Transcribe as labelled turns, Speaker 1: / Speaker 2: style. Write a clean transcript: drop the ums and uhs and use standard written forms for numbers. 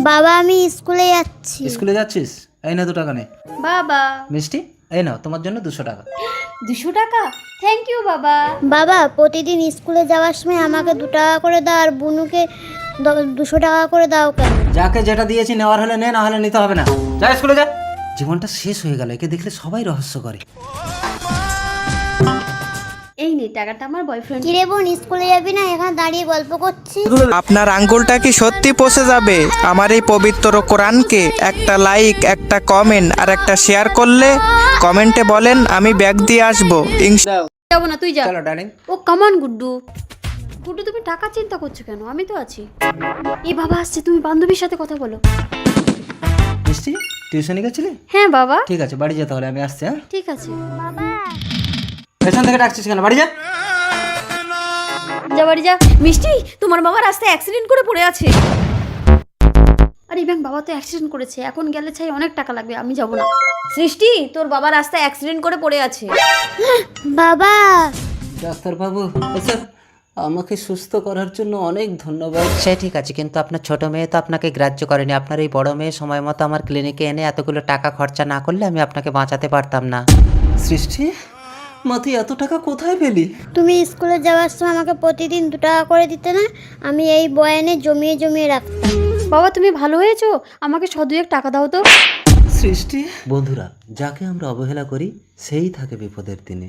Speaker 1: বাবা আমি স্কুলে যাচ্ছি।
Speaker 2: স্কুলে যাচ্ছিস? এই না 2 টাকা নে।
Speaker 3: বাবা
Speaker 2: মিষ্টি এই নাও তোমার জন্য 200 টাকা।
Speaker 3: 200 টাকা? থ্যাংক ইউ বাবা।
Speaker 1: বাবা প্রতিদিন স্কুলে যাওয়ার সময় আমাকে 2 টাকা করে দাও আর বুনুকে 200 টাকা করে দাও কেন?
Speaker 2: যাকে যেটা দিয়েছি নেওয়ার হলে নে, না হলে নিতে হবে না। যা স্কুলে যা। জীবনটা শেষ হয়ে গেল, একে দেখলে সবাই রহস্য করে।
Speaker 3: এই নে টাকাটা আমার বয়ফ্রেন্ড।
Speaker 1: কিরে বোন স্কুলে যাবি না? এখানে দাঁড়িয়ে গল্প করছি।
Speaker 4: আপনার আঙ্গুলটা কি সত্যি পচে যাবে আমার এই পবিত্র কোরআনকে? একটা লাইক, একটা কমেন্ট আর একটা শেয়ার করলে কমেন্টে বলেন আমি ব্যাগ দিয়ে আসবো।
Speaker 3: যাবো না, তুই যা।
Speaker 2: চলো ডার্লিং।
Speaker 3: ও কামান গুড্ডু। গুড্ডু তুমি টাকা চিন্তা করছো কেন? আমি তো আছি। এই বাবা আসছে, তুমি বান্ধবীর সাথে কথা বলো।
Speaker 2: মিষ্টি টিউশনে গেছিলি?
Speaker 3: হ্যাঁ বাবা।
Speaker 2: ঠিক আছে বাড়ি যেতে হলে আমি আসছি। হ্যাঁ
Speaker 3: ঠিক আছে
Speaker 1: বাবা
Speaker 2: পেছন থেকে ডাকছিস কেন? বাড়ি যা।
Speaker 3: যা বাড়ি যা। মিষ্টি তোমার বাবা রাস্তায় অ্যাক্সিডেন্ট করে পড়ে আছে। আরে ব্যাং বাবা তো অ্যাক্সিডেন্ট করেছে, এখন গেলে চাই অনেক টাকা লাগবে, আমি যাব না। সৃষ্টি তোর বাবা রাস্তায় অ্যাক্সিডেন্ট করে পড়ে আছে।
Speaker 1: বাবা
Speaker 2: ডাক্তার বাবু স্যার আমাকে সুস্থ করার জন্য অনেক ধন্যবাদ। সে ঠিক আছে, কিন্তু আপনার ছোট মেয়ে তো আপনাকে গ্রাহ্য করেনি। আপনার এই বড় মেয়ে সময় মতো আমার ক্লিনিকে এনে এতগুলো টাকা খরচা না করলে আমি আপনাকে বাঁচাতে পারতাম না। সৃষ্টি মা তুই এত টাকা কোথায় পেলি?
Speaker 1: তুমি স্কুলে যাওয়ার সময় আমাকে প্রতিদিন 2 টাকা করে দিতে না? আমি এই বয়ানে জমিয়ে জমিয়ে রাখতাম।
Speaker 3: বাবা তুমি ভালো হয়েছো, আমাকে 100-2 টাকা দাও তো।
Speaker 2: সৃষ্টি বন্ধুরা, যাকে আমরা অবহেলা করি সেই থাকে বিপদের দিনে।